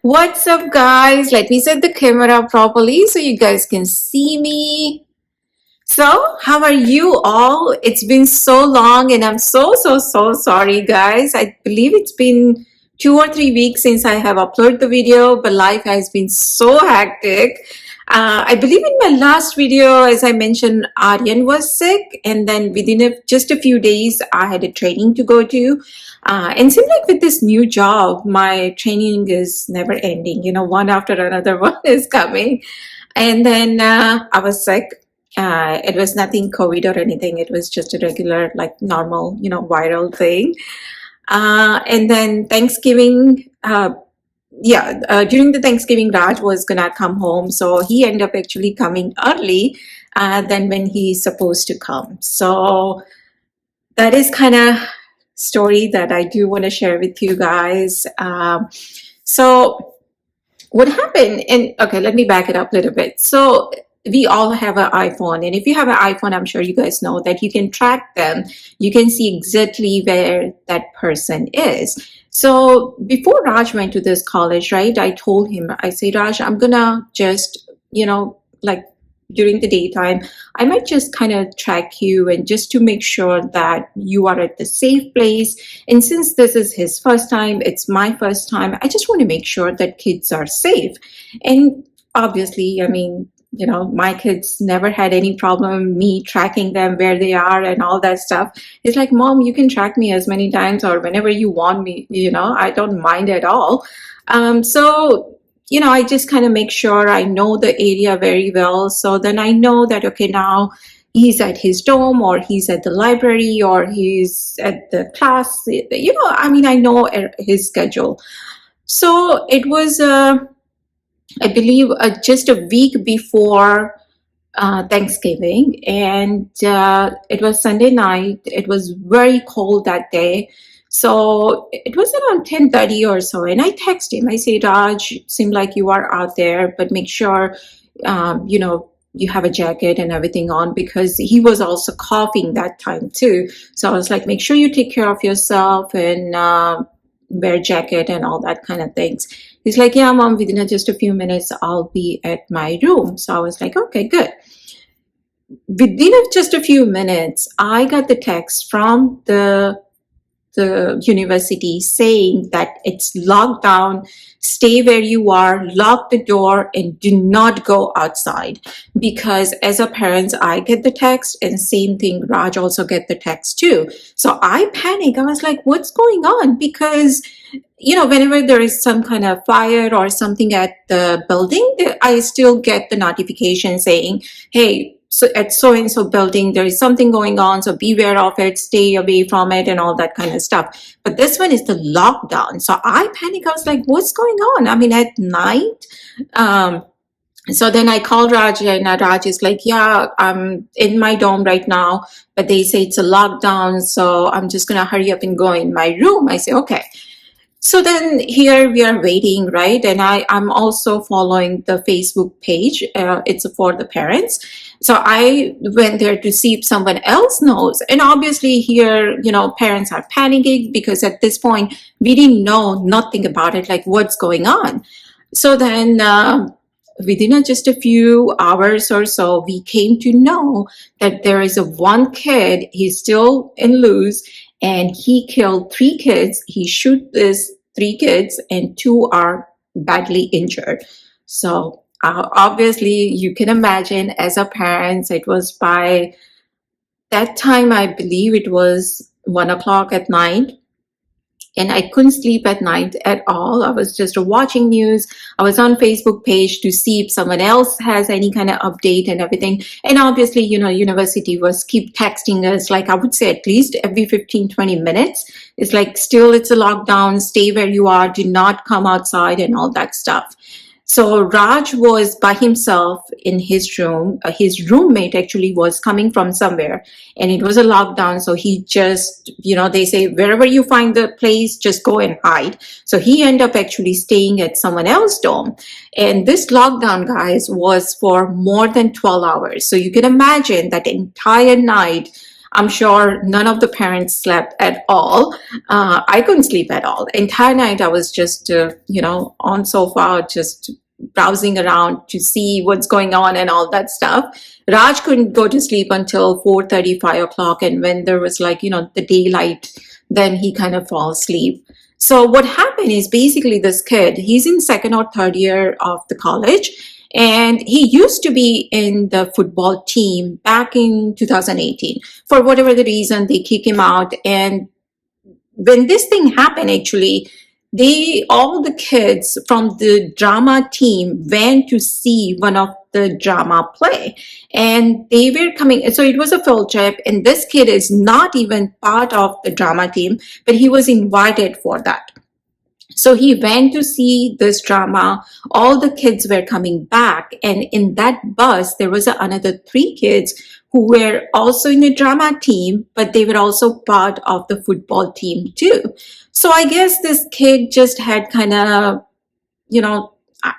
What's up, guys? Let me set the camera properly so you guys can see me. So, how are you all? It's been so long, and I'm so sorry, guys. I believe it's been 2 or 3 weeks since I have uploaded the video, but life has been so hectic. I believe in my last video, as I mentioned, Aryan was sick, and then within just a few days, I had a training to go to. And seems like with this new job, my training is never ending. One after another one is coming. And then I was sick. It was nothing COVID or anything. It was just a regular, like normal, viral thing. And then Thanksgiving, during the Thanksgiving, Raj was gonna come home, so he ended up actually coming early than when he's supposed to come. So that is kind of story that I do want to share with you guys. So what happened? And okay, let me back it up a little bit. So we all have an iPhone, and if you have an iPhone, I'm sure you guys know that you can track them. You can see exactly where that person is. So before Raj went to this college, right, I told him, I say, Raj, I'm gonna just, like during the daytime, I might just kind of track you and just to make sure that you are at the safe place. And since this is his first time, it's my first time, I just want to make sure that kids are safe. And obviously, I mean, my kids never had any problem me tracking them where they are and all that stuff. It's like, Mom, you can track me as many times or whenever you want me, I don't mind at all. So I just kind of make sure I know the area very well. So then I know that, okay, now he's at his dorm or he's at the library or he's at the class. I know his schedule. So it was, I believe, just a week before Thanksgiving, and it was Sunday night. It was very cold that day. So it was around 10:30 or so, and I text him. I say, Raj, it seemed like you are out there, but make sure, you have a jacket and everything on, because he was also coughing that time too. So I was like, make sure you take care of yourself and wear jacket and all that kind of things. He's like, yeah, Mom, within just a few minutes, I'll be at my room. So I was like, okay, good. Within just a few minutes, I got the text from the university saying that it's locked down, stay where you are, lock the door, and do not go outside. Because as a parent, I get the text, and same thing, Raj also get the text too. So I panic. I was like, what's going on? Because whenever there is some kind of fire or something at the building, I still get the notification saying, hey, so at so-and-so building, there is something going on, so beware of it, stay away from it, and all that kind of stuff. But this one is the lockdown. So I panic. I was like, what's going on? I mean, at night? So then I called Raj, and Raj is like, yeah, I'm in my dorm right now, but they say it's a lockdown, so I'm just going to hurry up and go in my room. I say, okay. So then here we are waiting, right? And I'm also following the Facebook page. It's for the parents. So I went there to see if someone else knows. And obviously here, parents are panicking because at this point, we didn't know nothing about it, like what's going on. So then within just a few hours or so, we came to know that there is one kid, he's still in loose, and he killed 3 kids. He shoot these 3 kids, and 2 are badly injured. So obviously, you can imagine as a parent, it was by that time, I believe it was 1 o'clock at night. And I couldn't sleep at night at all. I was just watching news. I was on Facebook page to see if someone else has any kind of update and everything. And obviously, university was keep texting us, like I would say at least every 15, 20 minutes. It's like, still it's a lockdown, stay where you are, do not come outside and all that stuff. So Raj was by himself in his room. His roommate actually was coming from somewhere, and it was a lockdown. So he just, they say, wherever you find the place, just go and hide. So he ended up actually staying at someone else's dorm. And this lockdown, guys, was for more than 12 hours. So you can imagine that entire night, I'm sure none of the parents slept at all. I couldn't sleep at all. Entire night I was just, on sofa, just browsing around to see what's going on and all that stuff. Raj couldn't go to sleep until 4:30, 5 o'clock. And when there was like, the daylight, then he kind of fall asleep. So what happened is basically this kid, he's in second or third year of the college, and he used to be in the football team back in 2018. For whatever the reason, they kick him out. And when this thing happened, actually, all the kids from the drama team went to see one of the drama play, and they were coming. So it was a field trip, and this kid is not even part of the drama team, but he was invited for that. So he went to see this drama. All the kids were coming back, and in that bus, there was another 3 kids who were also in the drama team, but they were also part of the football team too. So I guess this kid just had kind of,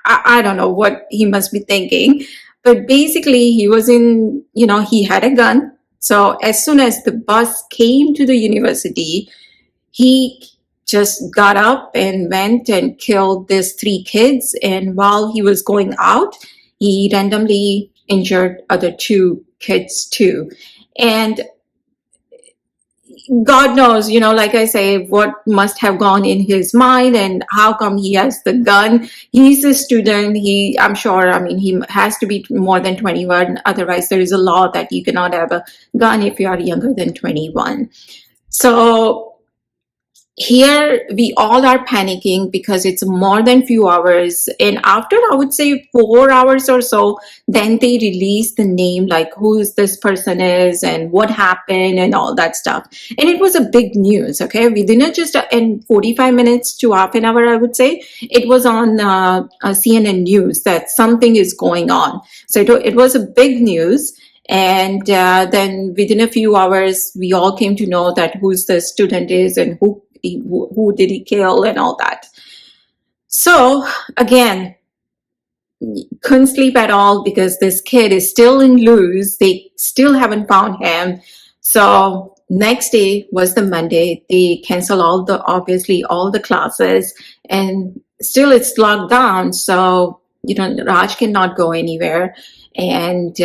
I don't know what he must be thinking, but basically he was in, he had a gun. So as soon as the bus came to the university, he just got up and went and killed these 3 kids. And while he was going out, he randomly injured other 2 kids too. And God knows, like I say, what must have gone in his mind and how come he has the gun. He's a student. I'm sure, he has to be more than 21. Otherwise, there is a law that you cannot have a gun if you are younger than 21. So here we all are panicking because it's more than few hours, and after I would say 4 hours or so, then they release the name, like who this person is and what happened and all that stuff. And it was a big news. Okay, we didn't just in 45 minutes to half an hour, I would say it was on CNN news that something is going on. So it was a big news. And then within a few hours, we all came to know that who's the student is and who did he kill and all that. So again, couldn't sleep at all because this kid is still in loose. They still haven't found him. So next day was the Monday. They cancel obviously all the classes, and still it's locked down. So, Raj cannot go anywhere, and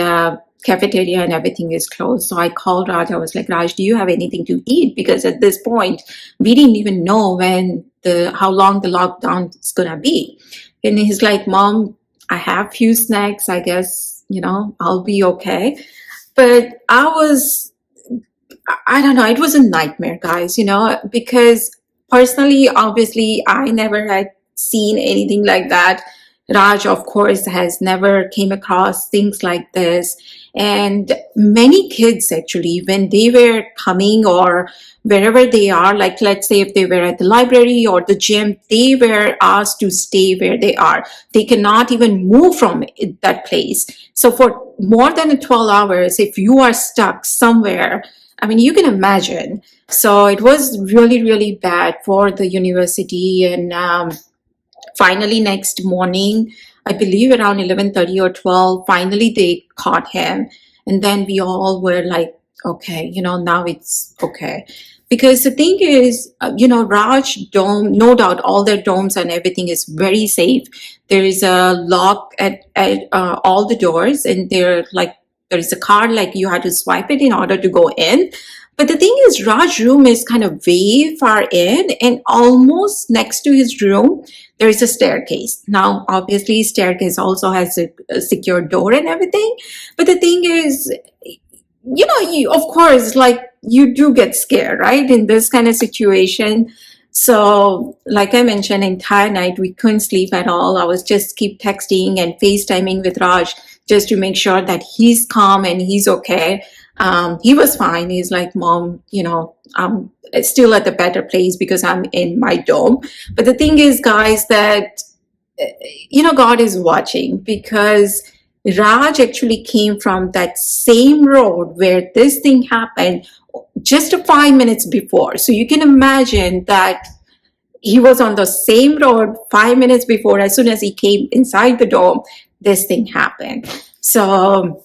cafeteria and everything is closed. So I called Raj. I was like, Raj, do you have anything to eat? Because at this point, we didn't even know how long the lockdown is gonna be. And he's like, Mom, I have few snacks. I guess, I'll be okay. But I don't know. It was a nightmare, guys, because personally, obviously, I never had seen anything like that. Raj, of course, has never came across things like this. And many kids, actually, when they were coming or wherever they are, like let's say if they were at the library or the gym, they were asked to stay where they are. They cannot even move from that place. So for more than 12 hours, if you are stuck somewhere, you can imagine. So it was really, really bad for the university. And finally, next morning, I believe around 11:30 or 12, finally they caught him. And then we all were like, okay, now it's okay. Because the thing is, Raj dome, no doubt all their domes and everything is very safe. There is a lock at all the doors, and there is a card, like you had to swipe it in order to go in. But the thing is, Raj's room is kind of way far in, and almost next to his room, there is a staircase. Now, obviously, staircase also has a secure door and everything. But the thing is, of course, you do get scared, right? In this kind of situation. So, like I mentioned, entire night, we couldn't sleep at all. I was just keep texting and FaceTiming with Raj just to make sure that he's calm and he's okay. He was fine. He's like, Mom, I'm still at the better place because I'm in my dome. But the thing is, guys, that, God is watching, because Raj actually came from that same road where this thing happened just 5 minutes before. So you can imagine that he was on the same road 5 minutes before. As soon as he came inside the dome, this thing happened. So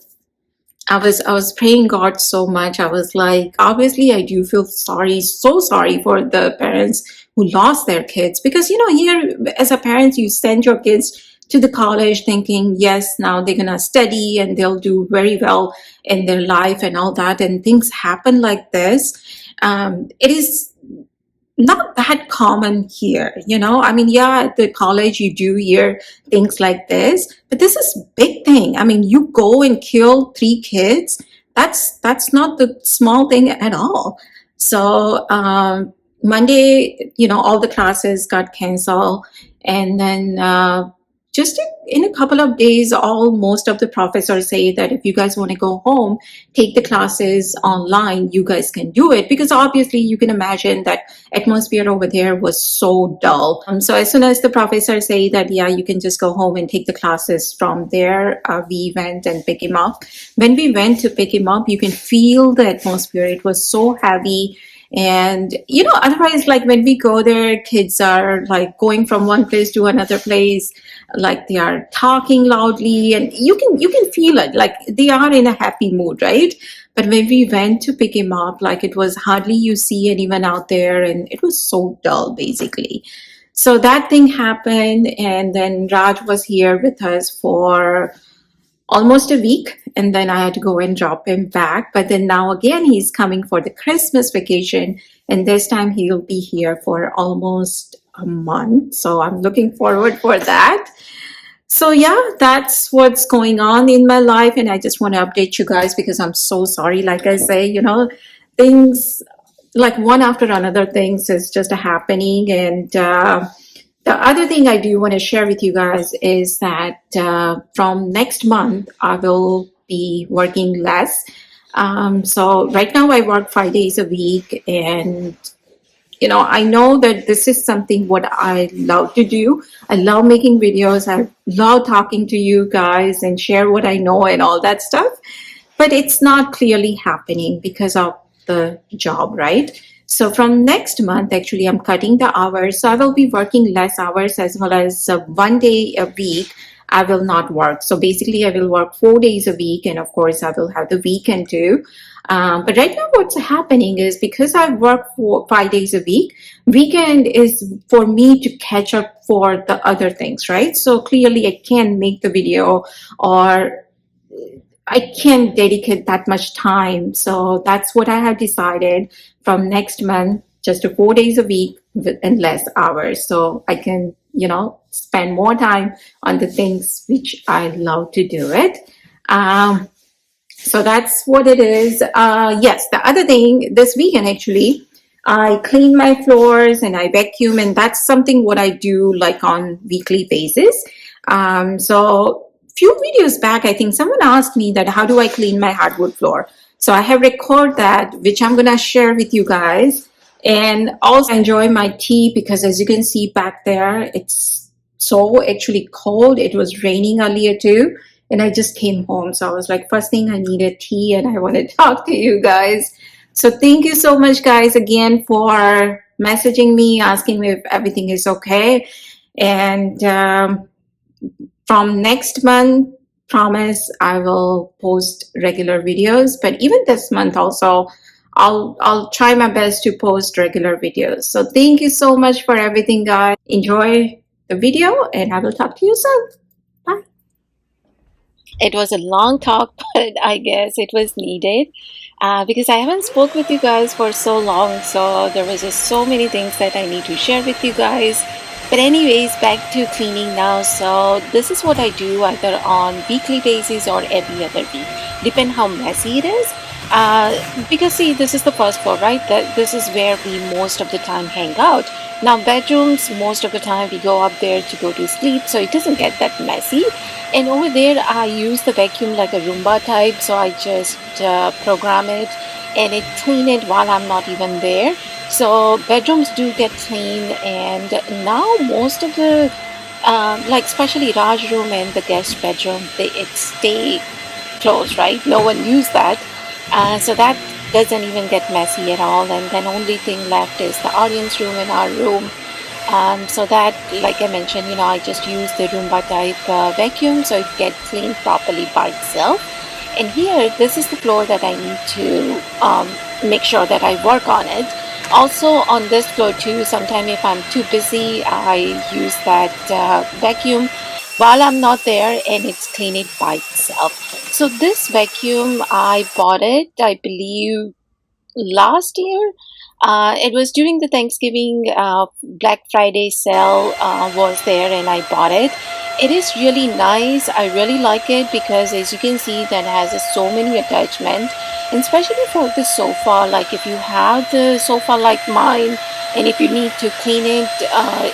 I was praying God so much. I was like, obviously, I do feel sorry, so sorry for the parents who lost their kids, because here as a parent, you send your kids to the college thinking, yes, now they're gonna study and they'll do very well in their life and all that, and things happen like this. It is not that common here, I mean, yeah, at the college you do hear things like this, but this is big thing. I mean, you go and kill 3 kids. That's not the small thing at all. So Monday, all the classes got canceled, and then just in a couple of days, all most of the professors say that if you guys want to go home, take the classes online, you guys can do it, because obviously you can imagine that atmosphere over there was so dull. So as soon as the professor say that, yeah, you can just go home and take the classes from there, we went and pick him up. When we went to pick him up, you can feel the atmosphere. It was so heavy. And otherwise, like when we go there, kids are like going from one place to another place, like they are talking loudly, and you can feel it, like they are in a happy mood, right? But when we went to pick him up, like it was hardly you see anyone out there, and it was so dull, basically. So that thing happened, and then Raj was here with us for almost a week, and then I had to go and drop him back. But then now again, he's coming for the Christmas vacation, and this time he'll be here for almost a month. So I'm looking forward for that. So yeah, that's what's going on in my life, and I just want to update you guys because I'm so sorry. Like I say, things like one after another things is just happening, and the other thing I do want to share with you guys is that from next month I will be working less. So right now I work 5 days a week, and I know that this is something what I love to do. I love making videos. I love talking to you guys and share what I know and all that stuff. But it's not clearly happening because of the job, right? So from next month, actually, I'm cutting the hours. So I will be working less hours, as well as one day a week I will not work. So basically, I will work 4 days a week, and of course, I will have the weekend too. But right now, what's happening is because I work for 5 days a week, weekend is for me to catch up for the other things, right? So clearly, I can't make the video, or I can't dedicate that much time. So that's what I have decided from next month, just to 4 days a week and less hours. So I can, spend more time on the things which I love to do it. So that's what it is. Yes, the other thing this weekend, actually, I clean my floors and I vacuum, and that's something what I do like on weekly basis. So few videos back, I think someone asked me that how do I clean my hardwood floor. So I have recorded that, which I'm gonna share with you guys. And also enjoy my tea, because as you can see back there, it's so actually cold. It was raining earlier too, and I just came home. So I was like, first thing I needed tea, and I want to talk to you guys. So thank you so much, guys, again for messaging me, asking me if everything is okay. And from next month, promise I will post regular videos. But even this month also, I'll try my best to post regular videos. So thank you so much for everything, guys. Enjoy the video, and I will talk to you soon. Bye. It was a long talk, but I guess it was needed because I haven't spoke with you guys for so long. So there was just so many things that I need to share with you guys. But anyways, back to cleaning now. So this is what I do either on weekly basis or every other week, depend how messy it is. Because see, this is the first floor, right? This is where we most of the time hang out. Now bedrooms, most of the time we go up there to go to sleep, so it doesn't get that messy. And over there I use the vacuum like a Roomba type, so I just program it and it clean it while I'm not even there. So bedrooms do get cleaned, and now most of the like especially Raj room and the guest bedroom, it stay closed, right? No one use that. So that doesn't even get messy at all. And then only thing left is the audience room and our room. So that, like I mentioned, I just use the Roomba type vacuum, so it gets cleaned properly by itself. And here, this is the floor that I need to make sure that I work on it. Also on this floor too, sometimes if I'm too busy, I use that vacuum while I'm not there, and it's cleaning by itself. So this vacuum, I bought it, I believe, last year. It was during the Thanksgiving Black Friday sale was there, and I bought it. It is really nice. I really like it because, as you can see, that has so many attachments, and especially for the sofa. Like if you have the sofa like mine, and if you need to clean it,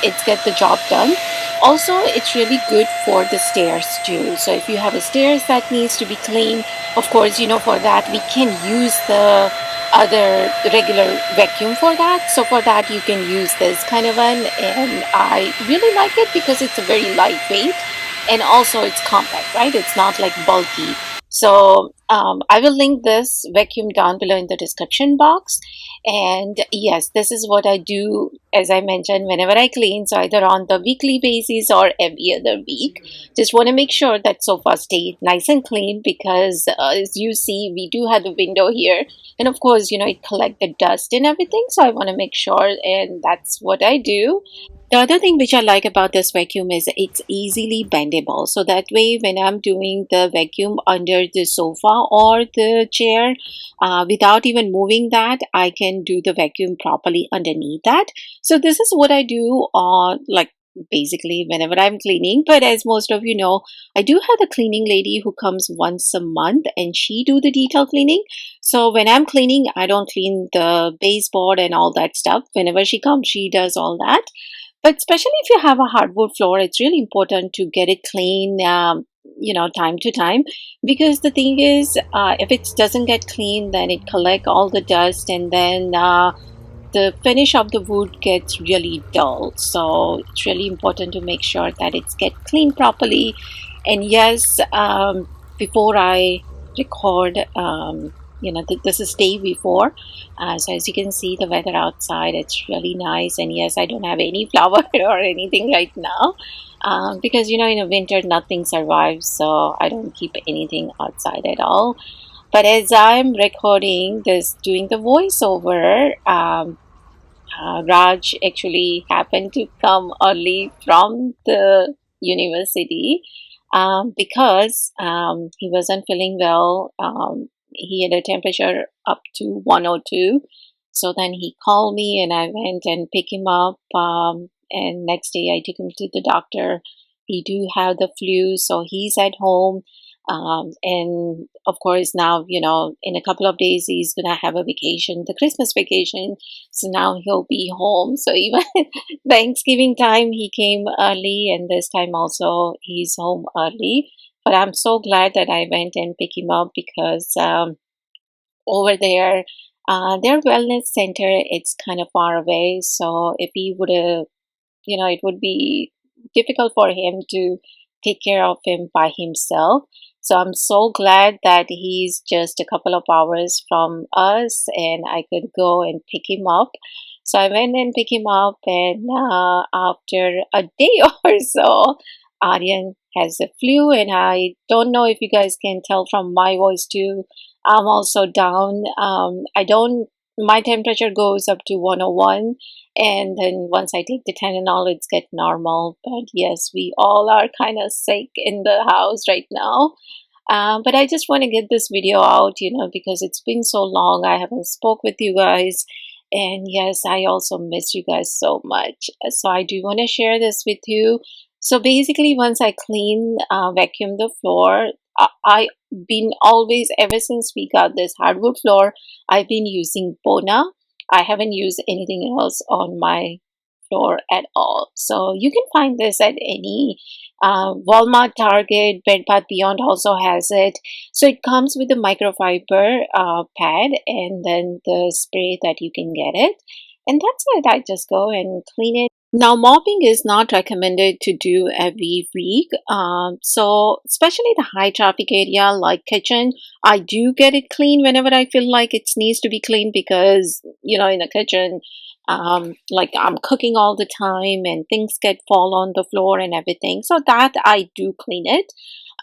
it's get the job done. Also, it's really good for the stairs too. So if you have a stairs that needs to be cleaned, of course, for that we can use the other regular vacuum for that. So for that you can use this kind of one, and I really like it because it's a very lightweight, and also it's compact, right? It's not like bulky. So I will link this vacuum down below in the description box. And yes, this is what I do, as I mentioned, whenever I clean. So either on the weekly basis or every other week. Just want to make sure that sofa stay nice and clean, because as you see, we do have the window here, and of course, it collect the dust and everything. So I want to make sure, and that's what I do. The other thing which I like about this vacuum is it's easily bendable. So that way, when I'm doing the vacuum under the sofa or the chair, without even moving that, I can do the vacuum properly underneath that. So this is what I do on, like, basically whenever I'm cleaning. But as most of you know, I do have a cleaning lady who comes once a month, and she do the detail cleaning. So when I'm cleaning, I don't clean the baseboard and all that stuff. Whenever she comes, she does all that. But especially if you have a hardwood floor, it's really important to get it clean, time to time. Because the thing is, if it doesn't get clean, then it collect all the dust, and then the finish of the wood gets really dull. So it's really important to make sure that it's get cleaned properly. And yes, before I record, this is day before. So as you can see, the weather outside, it's really nice. And yes, I don't have any flower or anything right now, because in the winter nothing survives, so I don't keep anything outside at all. But as I'm recording this, doing the voiceover, Raj actually happened to come early from the university, because he wasn't feeling well. He had a temperature up to 102. So then he called me, and I went and picked him up. And next day I took him to the doctor. He do have the flu, so he's at home. And of course now, in a couple of days he's gonna have a vacation, the Christmas vacation. So now he'll be home. So even Thanksgiving time he came early, and this time also he's home early. But I'm so glad that I went and picked him up, because over there, their wellness center, it's kind of far away. So if he would have, it would be difficult for him to take care of him by himself. So I'm so glad that he's just a couple of hours from us, and I could go and pick him up. So I went and picked him up, and after a day or so, Aryan has the flu, and I don't know if you guys can tell from my voice too. I'm also down. I don't. My temperature goes up to 101, and then once I take the Tylenol, it's get normal. But yes, we all are kind of sick in the house right now. But I just want to get this video out, because it's been so long. I haven't spoke with you guys. And yes, I also miss you guys so much. So I do want to share this with you. So basically, once I clean, vacuum the floor, I've been always, ever since we got this hardwood floor, I've been using Bona. I haven't used anything else on my floor at all. So you can find this at any Walmart, Target, Bed Bath Beyond also has it. So it comes with the microfiber pad, and then the spray that you can get it. And that's it. I just go and clean it. Now, mopping is not recommended to do every week. So especially the high traffic area like kitchen, I do get it clean whenever I feel like it needs to be cleaned, because in the kitchen, like I'm cooking all the time and things get fall on the floor and everything. So that I do clean it.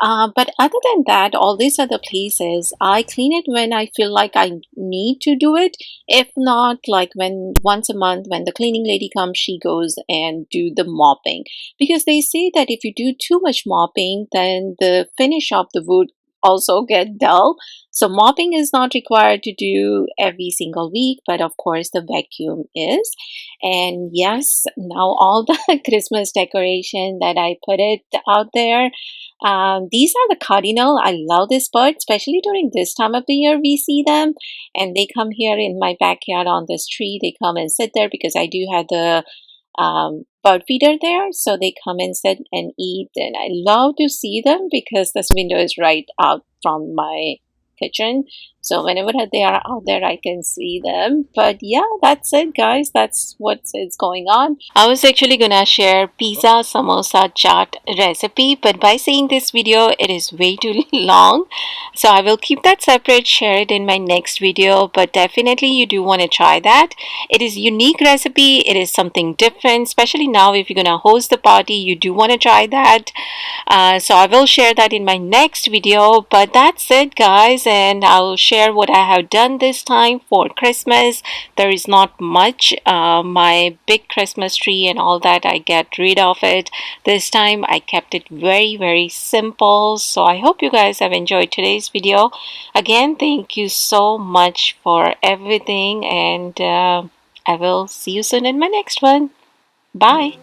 But other than that, all these other places, I clean it when I feel like I need to do it. If not, like when once a month, when the cleaning lady comes, she goes and do the mopping. Because they say that if you do too much mopping, then the finish of the wood also get dull. So mopping is not required to do every single week, but of course the vacuum is. And yes, now all the Christmas decoration that I put it out there, these are the cardinal. I love this bird, especially during this time of the year. We see them, and they come here in my backyard on this tree. They come and sit there because I do have the bird feeder there, so they come and sit and eat. And I love to see them because this window is right out from my kitchen. So whenever they are out there, I can see them. But yeah, that's it, guys. That's what is going on. I was actually gonna share pizza, samosa, chaat recipe, but by seeing this video, it is way too long. So I will keep that separate, share it in my next video. But definitely, you do want to try that. It is unique recipe. It is something different, especially now if you're gonna host the party. You do want to try that. So I will share that in my next video. But that's it, guys, and I'll share what I have done this time for Christmas. There is not much. My big Christmas tree and all that, I get rid of it. This time I kept it very, very simple. So I hope you guys have enjoyed today's video. Again, thank you so much for everything, and I will see you soon in my next one. Bye.